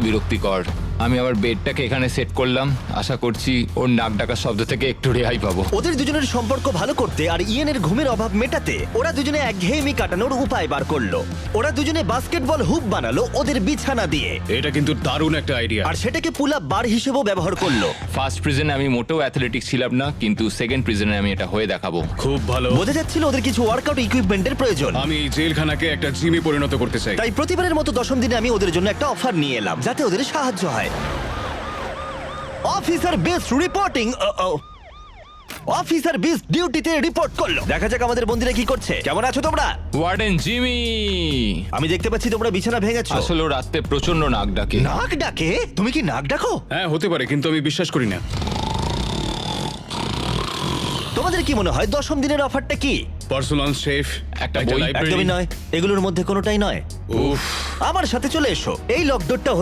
বিরক্তিকর। আমি আবার বেডটাকে এখানে সেট করলাম, আশা করছি ওর নাক ডাকার শব্দ থেকে একটু রেহাই পাবো। ওদের দুজনের সম্পর্ক ভালো করতে আর ইয়েনের ঘুমের অভাব মেটাতে ওরা দুজনে একঘেয়েমি কাটানোর উপায় বার করলো। ওরা দুজনে বাস্কেটবল হুপ বানালো ওদের বিছানা দিয়ে, এটা কিন্তু দারুণ একটা আইডিয়া। আর সেটাকে পুল আপ বার হিসেবেও ব্যবহার করলো। ফার্স্ট প্রিজনে আমি মোটেও অ্যাথলেটিক ছিলাম না, কিন্তু সেকেন্ড প্রিজনে আমি এটা হয়ে দেখাবো। খুব ভালো। বোঝা যাচ্ছিল ওদের কিছু ওয়ার্কআউট ইকুইপমেন্টের প্রয়োজন। আমি এই জেলখানাকে একটা জিমে পরিণত করতে চাই। তাই প্রতিবারের মতো 10ম দিনে আমি ওদের জন্য একটা অফার নিয়ে এলাম যাতে ওদের সাহায্য হয়। Officer best reporting. Officer best ডিউটিতে রিপোর্ট করলো। দেখা যাক আমাদের বন্ধুরা কি করছে। কেমন আছো তোমরা? ওয়ার্ডেন জিমি, আমি দেখতে পাচ্ছি তোমরা বিছানা ভেঙেছো। আসলে ও রাতে প্রচন্ড নাক ডাকে। নাক ডাকে? তুমি কি নাক ডাকো? হ্যাঁ হতে পারে, কিন্তু আমি বিশ্বাস করি না। তোমাদের কি মনে হয় 10ম দিনের অফারটা কি? পার্সোনাল শেফ, একটা বই। লাইব্রেরি। একদমই নয়, এগুলোর মধ্যে কোনোটাই নয়। উফ। আমার সাথে চলে এসো। এই লকডাউনটা